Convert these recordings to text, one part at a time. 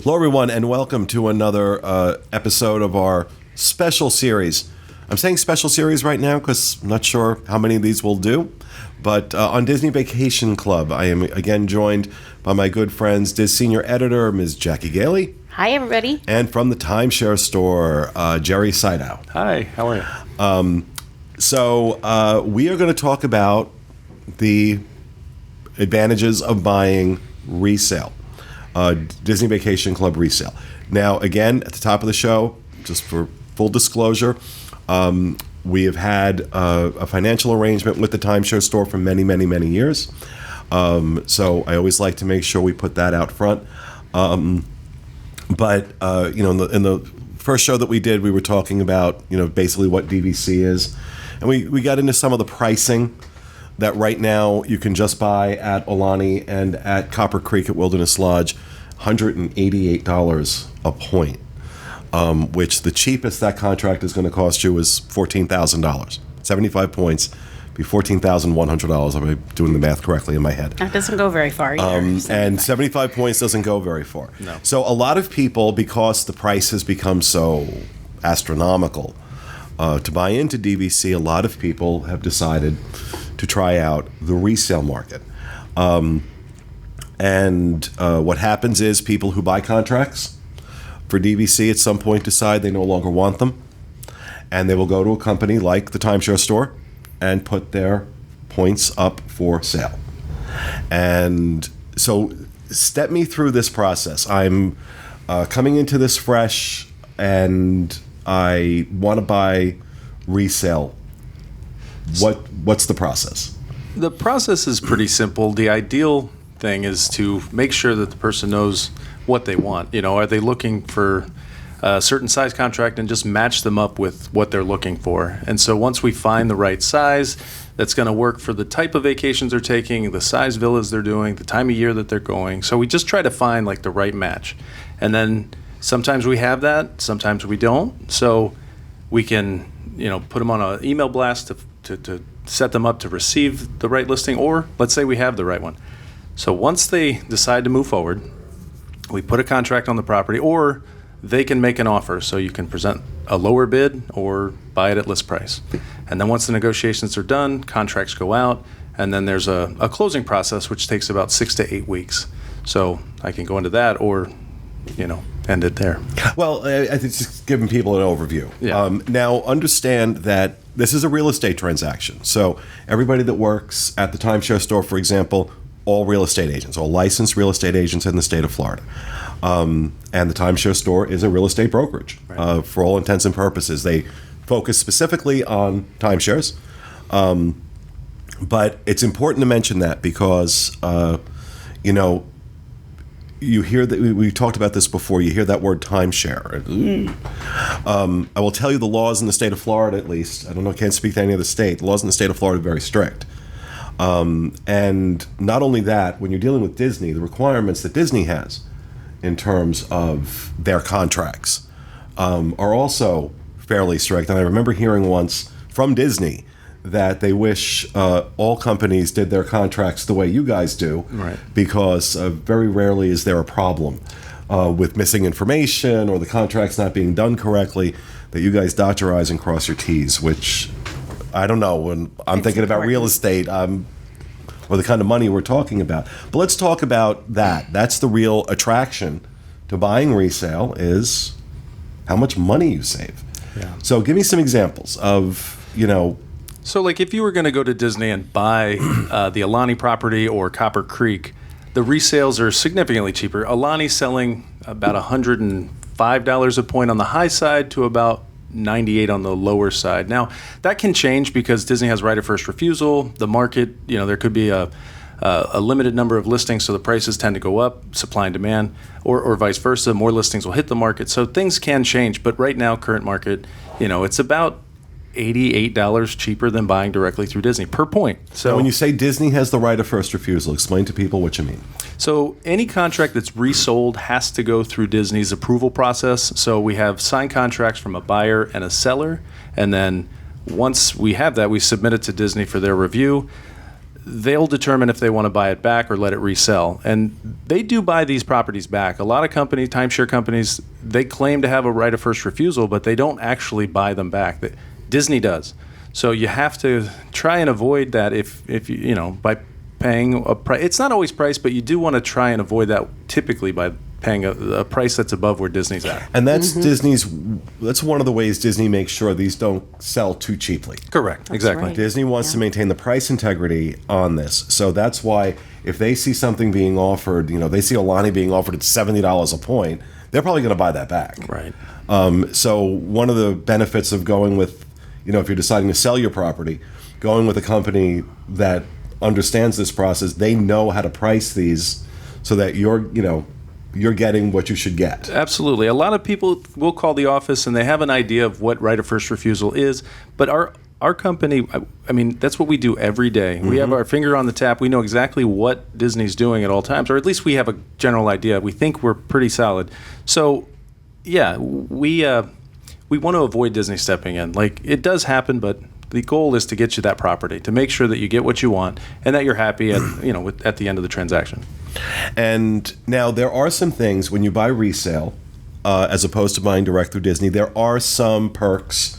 Hello, everyone, and welcome to another episode of our special series. I'm saying special series right now because I'm not sure how many of these we'll do. But on Disney Vacation Club, I am again joined by my good friends, DIS Senior Editor, Ms. Jackie Gailey. Hi, everybody. And from the Timeshare Store, Jerry Sideout. Hi, how are you? So we are going to talk about the advantages of buying resale, Disney Vacation Club resale. Now, again, at the top of the show, just for full disclosure, we have had a financial arrangement with the Timeshare Store for many, many, many years. So I always like to make sure we put that out front. But in the first show that we did, we were talking about, basically what DVC is. And we got into some of the pricing that right now you can just buy at Aulani and at Copper Creek at Wilderness Lodge, $188 a point, which the cheapest that contract is going to cost you is $14,000. 75 points be $14,100. I'm doing the math correctly in my head. That doesn't go very far either. And 75 points doesn't go very far. No. So a lot of people, because the price has become so astronomical, to buy into DVC, a lot of people have decided to try out the resale market. What happens is people who buy contracts for DVC at some point decide they no longer want them, and they will go to a company like the Timeshare Store and put their points up for sale. And so step me through this process. I'm coming into this fresh, and I want to buy resale. What's the process? The process is pretty simple. The ideal thing is to make sure that the person knows what they want. Are they looking for a certain size contract, and just match them up with what they're looking for. And so once we find the right size that's going to work for the type of vacations they're taking, the size villas they're doing, the time of year that they're going. So we just try to find like the right match. And then sometimes we have that, sometimes we don't. So we can, put them on an email blast to set them up to receive the right listing, or let's say we have the right one. So once they decide to move forward, we put a contract on the property, or they can make an offer. So you can present a lower bid or buy it at list price. And then once the negotiations are done, contracts go out, and then there's a closing process, which takes about 6 to 8 weeks. So I can go into that, or, end it there. Well, I think just giving people an overview. Yeah. Now, understand that this is a real estate transaction. So everybody that works at the Timeshare Store, for example, all real estate agents, all licensed real estate agents in the state of Florida. And the Timeshare Store is a real estate brokerage. Right. For all intents and purposes. They focus specifically on timeshares. But it's important to mention that because, you hear that we talked about this before. You hear that word timeshare. I will tell you the laws in the state of Florida, at least. I don't know. I can't speak to any other state. The laws in the state of Florida are very strict. And not only that, when you're dealing with Disney, the requirements that Disney has in terms of their contracts are also fairly strict. And I remember hearing once from Disney that they wish all companies did their contracts the way you guys do, right? Because very rarely is there a problem with missing information or the contracts not being done correctly, that you guys dot your I's and cross your T's, which I don't know. When I'm thinking about real estate, or the kind of money we're talking about. But let's talk about that. That's the real attraction to buying resale, is how much money you save. Yeah. So give me some examples of, So like if you were going to go to Disney and buy the Aulani property or Copper Creek, the resales are significantly cheaper. Aulani's selling about $105 a point on the high side to about $98 on the lower side. Now, that can change because Disney has right of first refusal. The market, there could be a limited number of listings, so the prices tend to go up, supply and demand, or vice versa. More listings will hit the market. So things can change, but right now, current market, it's about $88 cheaper than buying directly through Disney per point. So when you say Disney has the right of first refusal, explain to people what you mean. So any contract that's resold has to go through Disney's approval process. So we have signed contracts from a buyer and a seller, and then once we have that, we submit it to Disney for their review. they'll determine if they want to buy it back or let it resell. And they do buy these properties back. A lot of companies, timeshare companies, they claim to have a right of first refusal, but they don't actually buy them back. Disney does. So you have to try and avoid that if you know, by paying a price. It's not always price, but you do want to try and avoid that typically by paying a price that's above where Disney's at. And that's that's one of the ways Disney makes sure these don't sell too cheaply. Correct. Exactly. right. Disney wants to maintain the price integrity on this. So that's why if they see something being offered, you know, they see Alani being offered at $70 a point, they're probably going to buy that back. Right. So one of the benefits of going with, you know, if you're deciding to sell your property, going with a company that understands this process, they know how to price these so that you're getting what you should get. Absolutely. A lot of people will call the office and they have an idea of what right of first refusal is, but our company, I mean, that's what we do every day. We have our finger on the tap. We know exactly what Disney's doing at all times, or at least we have a general idea. We think we're pretty solid. So, yeah, we want to avoid Disney stepping in. Like, it does happen, but the goal is to get you that property, to make sure that you get what you want and that you're happy at the end of the transaction. And now there are some things when you buy resale, as opposed to buying direct through Disney, there are some perks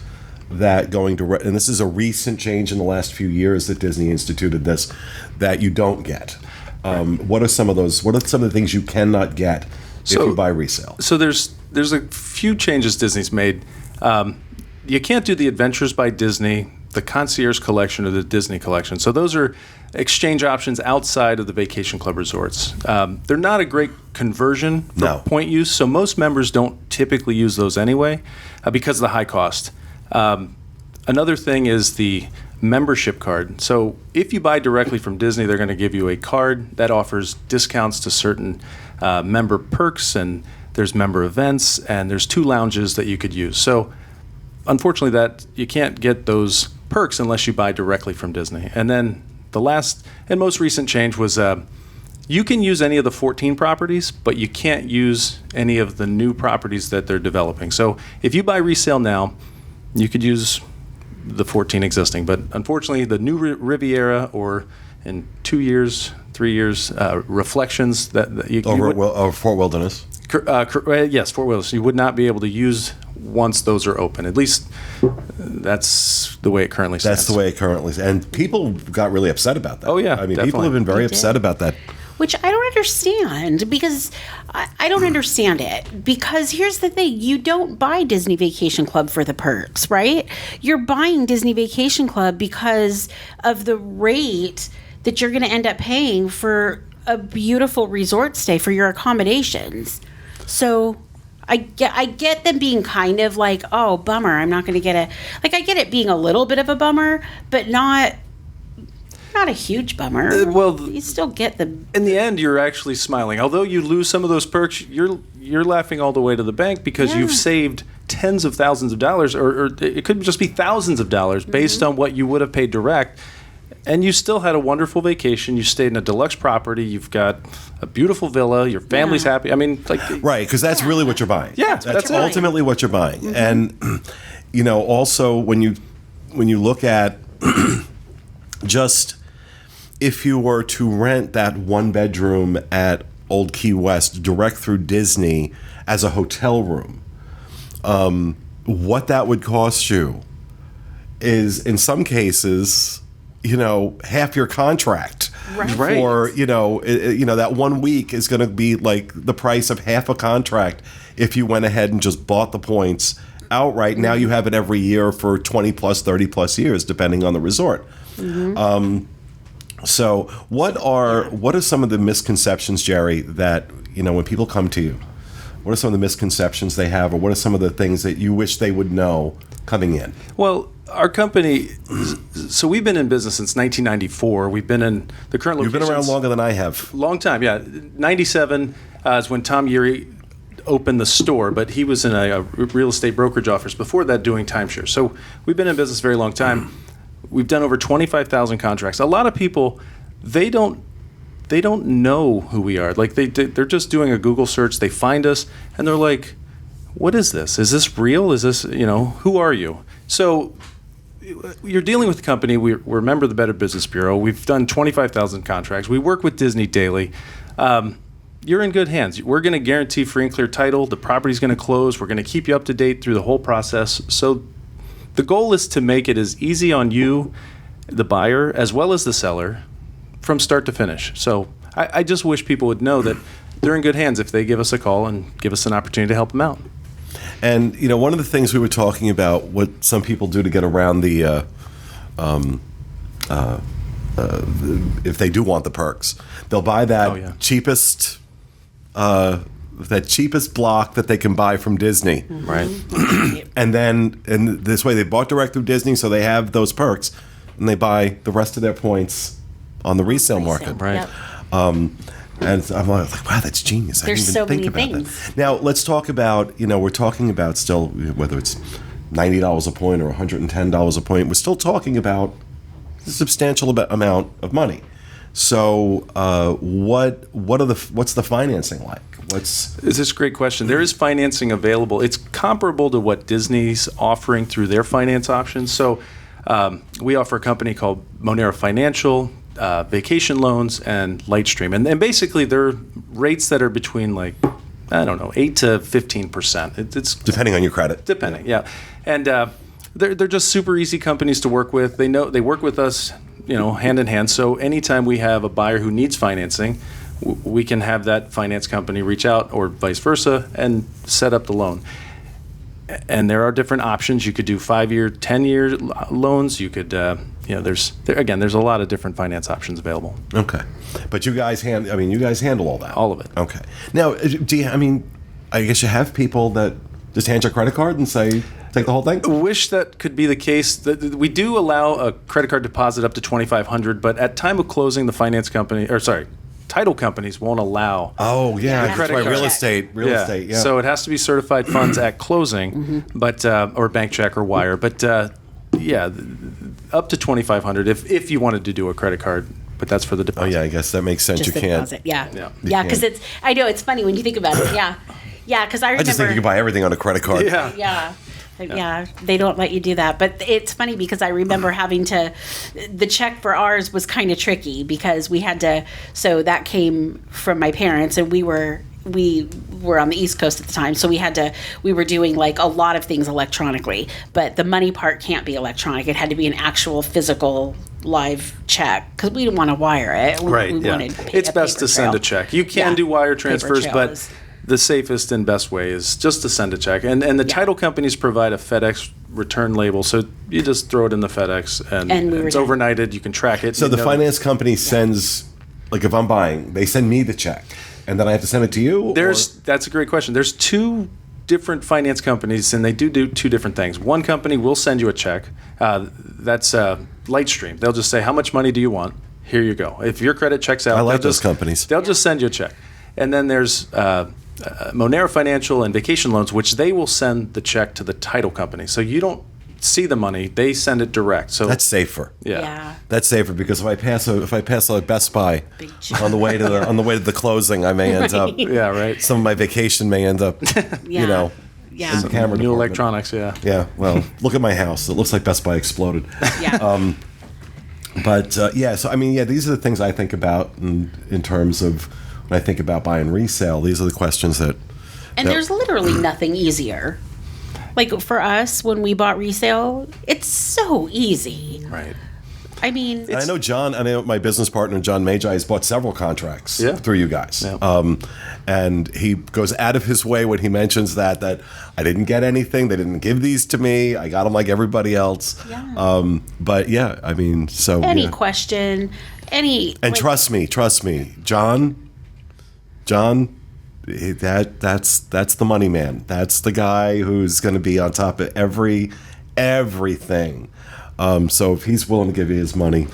that going direct, and this is a recent change in the last few years that Disney instituted this, that you don't get. What are some of those? What are some of the things you cannot get if you buy resale? So there's a few changes Disney's made. You can't do the Adventures by Disney, the Concierge Collection, or the Disney Collection. So those are exchange options outside of the vacation club resorts. They're not a great conversion for point use, so most members don't typically use those anyway because of the high cost. Another thing is the membership card. So if you buy directly from Disney, they're going to give you a card that offers discounts to certain member perks, and there's member events, and there's 2 lounges that you could use. So unfortunately, that you can't get those perks unless you buy directly from Disney. And then the last and most recent change was you can use any of the 14 properties, but you can't use any of the new properties that they're developing. So if you buy resale now, you could use the 14 existing. But unfortunately, the new Riviera, or in 2 years, 3 years, Reflections that you Fort Wilderness. Yes, Fort Wilderness. You would not be able to use once those are open. At least that's the way it currently stands. That's the way it currently stands. And people got really upset about that. Oh, yeah, I mean, definitely. people have been very upset about that. Which I don't understand, because I don't understand it. Because here's the thing. You don't buy Disney Vacation Club for the perks, right? You're buying Disney Vacation Club because of the rate that you're going to end up paying for a beautiful resort stay for your accommodations. So I get them being kind of like, oh, bummer, I'm not going to get a... Like, I get it being a little bit of a bummer, but not a huge bummer. Well, you still get the... In the end, you're actually smiling. Although you lose some of those perks, you're laughing all the way to the bank because you've saved tens of thousands of dollars, or it could just be thousands of dollars based on what you would have paid direct. And you still had a wonderful vacation. You stayed in a deluxe property. You've got a beautiful villa. Your family's happy. I mean, like... Right, because that's really what you're buying. Yeah, that's ultimately what you're buying. And, you know, also when you look at just... If you were to rent that 1-bedroom at Old Key West direct through Disney as a hotel room, what that would cost you is, in some cases, you know, half your contract. Right. Or, you know, that 1 week is going to be like the price of half a contract if you went ahead and just bought the points outright. Now you have it every year for 20 plus, 30 plus years, depending on the resort. So what are some of the misconceptions, Jerry, that, you know, when people come to you, what are some of the misconceptions they have, or what are some of the things that you wish they would know coming in? Well, our company, so we've been in business since 1994. We've been in the current location. You've been around longer than I have. Long time, yeah. 97 is when Tom Yeary opened the store, but he was in a real estate brokerage office before that doing timeshare. So we've been in business a very long time. We've done over 25,000 contracts. A lot of people, they don't know who we are. Like they're just doing a Google search. They find us and they're like, "What is this? Is this real? Is this, you know, who are you?" So you're dealing with a company. We're a member of the Better Business Bureau. We've done 25,000 contracts. We work with Disney daily. You're in good hands. We're going to guarantee free and clear title. The property's going to close. We're going to keep you up to date through the whole process. So the goal is to make it as easy on you, the buyer, as well as the seller, from start to finish. So I just wish people would know that they're in good hands if they give us a call and give us an opportunity to help them out. And, one of the things we were talking about, what some people do to get around the, if they do want the perks, they'll buy that cheapest block that they can buy from Disney. Right. And this way they bought direct through Disney, so they have those perks, and they buy the rest of their points on the resale market. Right. Yep. And I'm like, wow, that's genius. There's I so didn't even many think about things. that. Now, let's talk about, we're talking about still, whether it's $90 a point or $110 a point, we're still talking about a substantial amount of money. So, what's the financing like? This is a great question. There is financing available. It's comparable to what Disney's offering through their finance options. So, we offer a company called Monero Financial, vacation loans, and Lightstream. And basically, they're rates that are between 8 to 15%. It's Depending on your credit. Depending, yeah. And they're just super easy companies to work with. They work with us, hand in hand. So anytime we have a buyer who needs financing, we can have that finance company reach out, or vice versa, and set up the loan. And there are different options. You could do 5-year, 10-year loans. You could, there's a lot of different finance options available. Okay, but you guys handle all that. All of it. Okay. Now, I guess you have people that just hand your credit card and say, take the whole thing? Wish that could be the case. We do allow a credit card deposit up to $2,500, but at time of closing, title companies won't allow. Oh yeah, credit right. card. Real estate. Yeah. So it has to be certified funds at closing, but or bank check or wire. But up to $2,500 if you wanted to do a credit card. But that's for the deposit. Oh yeah, I guess that makes sense. Just You the can't. deposit. Yeah. You Because can't. I know it's funny when you think about it. Yeah. Yeah, because I remember. I just think you can buy everything on a credit card. Yeah. Yeah, they don't let you do that. But it's funny because I remember the check for ours was kind of tricky because we had to, so that came from my parents, and we were on the East Coast at the time, so we were doing a lot of things electronically, but the money part can't be electronic. It had to be an actual physical live check because we didn't want to wire it. Right, we yeah. wanted It's best to send a check. You can do wire transfers, but the safest and best way is just to send a check. And the title companies provide a FedEx return label, so you just throw it in the FedEx, and it's overnighted. You can track it. So the finance company sends, if I'm buying, they send me the check, and then I have to send it to you? That's a great question. There's two different finance companies, and they do two different things. One company will send you a check. That's Lightstream. They'll just say, how much money do you want? Here you go. If your credit checks out, I like those companies. They'll just send you a check. And then there's Monero Financial and Vacation Loans, which they will send the check to the title company. So you don't see the money; they send it direct. So that's safer. Yeah. That's safer because if I pass a Best Buy on the way to the closing, I may end up. Yeah, right. Some of my vacation may end up. In the camera new department. electronics. Yeah. Yeah. Well, look at my house. It looks like Best Buy exploded. Yeah. So these are the things I think about in terms of. When I think about buying resale, these are the questions that... And there's literally nothing easier. For us, when we bought resale, it's so easy. Right. I mean... And I know my business partner, John Magi, has bought several contracts through you guys. Yeah. And he goes out of his way when he mentions that I didn't get anything. They didn't give these to me. I got them like everybody else. Yeah. Any question, any... And trust me, John, that's the money man. That's the guy who's going to be on top of everything. So if he's willing to give you his money,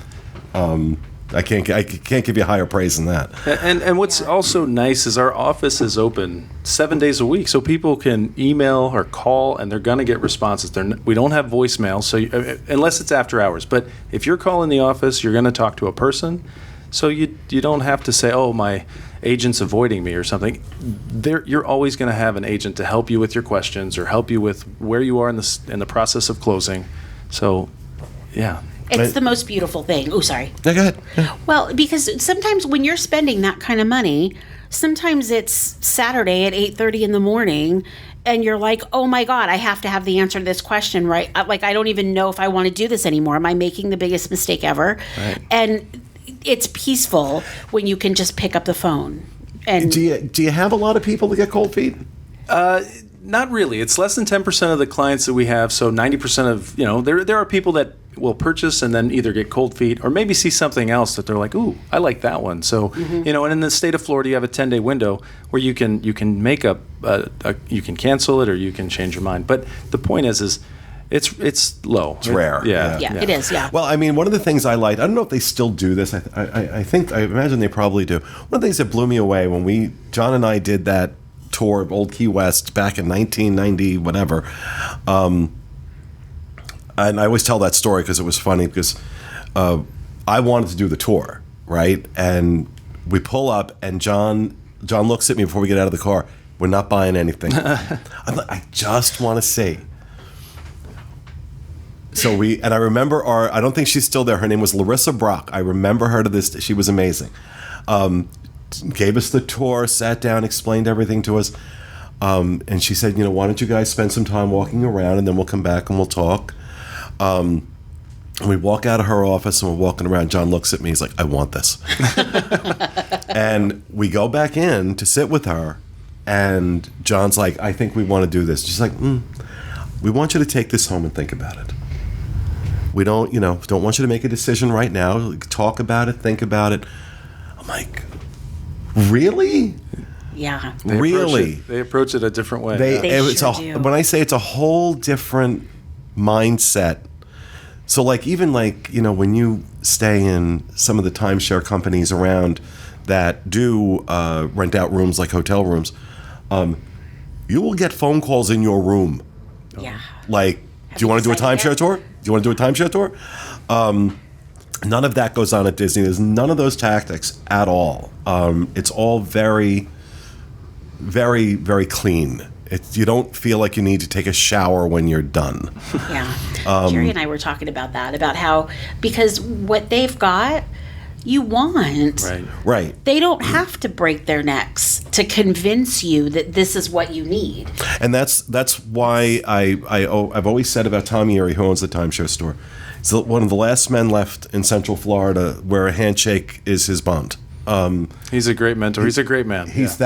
I can't give you higher praise than that. And what's also nice is our office is open 7 days a week, so people can email or call, and they're going to get responses. We don't have voicemail, so unless it's after hours. But if you're calling the office, you're going to talk to a person. So you don't have to say, oh, my agent's avoiding me or something. You're always going to have an agent to help you with your questions or help you with where you are in the process of closing. So Yeah. It's the most beautiful thing. Oh, sorry. Yeah, go ahead. Yeah. Well, because sometimes when you're spending that kind of money, sometimes it's Saturday at 8:30 in the morning, and you're like, oh my God, I have to have the answer to this question, right? Like, I don't even know if I want to do this anymore. Am I making the biggest mistake ever? Right. And it's peaceful when you can just pick up the phone. And Do you have a lot of people that get cold feet? Not really. It's less than 10% of the clients that we have. So 90% of, there are people that will purchase and then either get cold feet or maybe see something else that they're like, ooh, I like that one. So, and in the state of Florida, you have a 10-day window where you can make you can cancel it or you can change your mind. But the point is it's low. It's rare. yeah, it is. Yeah. Well, I mean, one of the things I liked, I don't know if they still do this. I imagine they probably do. One of the things that blew me away when John and I did that tour of Old Key West back in 1990, whatever. And I always tell that story because it was funny because I wanted to do the tour, right? And we pull up and John looks at me before we get out of the car. We're not buying anything. I'm like, I just want to see. So I remember I don't think she's still there. Her name was Larissa Brock. I remember her to this day. She was amazing. Gave us the tour, sat down, explained everything to us. And she said, why don't you guys spend some time walking around and then we'll come back and we'll talk. And we walk out of her office and we're walking around. John looks at me. He's like, I want this. And we go back in to sit with her. And John's like, I think we want to do this. She's like, we want you to take this home and think about it. We don't want you to make a decision right now. Talk about it, think about it. I'm like, really? Yeah. They approach it a different way. They sure do. When I say it's a whole different mindset. So when you stay in some of the timeshare companies around that do rent out rooms like hotel rooms, you will get phone calls in your room. Yeah. Like, do you want to do a timeshare tour? Do you want to do a timeshare tour? None of that goes on at Disney. There's none of those tactics at all. It's all very, very, very clean. You don't feel like you need to take a shower when you're done. Yeah. Jerry and I were talking about that, about how, because what they've got, you want. Right. They don't have to break their necks to convince you that this is what you need. And that's why I've always said about Tommy Erie, who owns the timeshare store, he's one of the last men left in Central Florida where a handshake is his bond. He's a great mentor. He's a great man. He's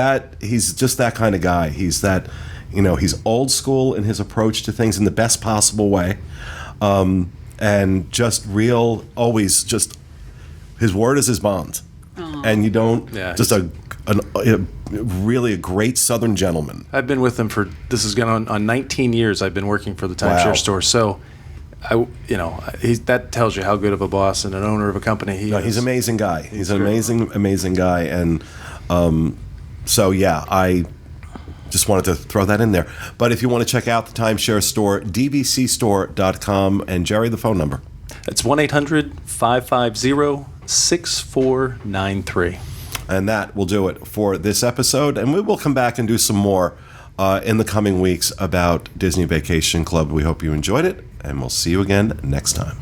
just that kind of guy. He's that, he's old school in his approach to things in the best possible way. And just real, always just, his word is his bond. Aww. And you don't, just really a great Southern gentleman. I've been with him this is going on 19 years. I've been working for the timeshare store. So, that tells you how good of a boss and an owner of a company he is. He's an amazing guy. He's an amazing guy. And I just wanted to throw that in there. But if you want to check out the timeshare store, dvcstore.com. And Jerry, the phone number. It's 1-800-550-6493. And that will do it for this episode. And we will come back and do some more in the coming weeks about Disney Vacation Club. We hope you enjoyed it, and we'll see you again next time.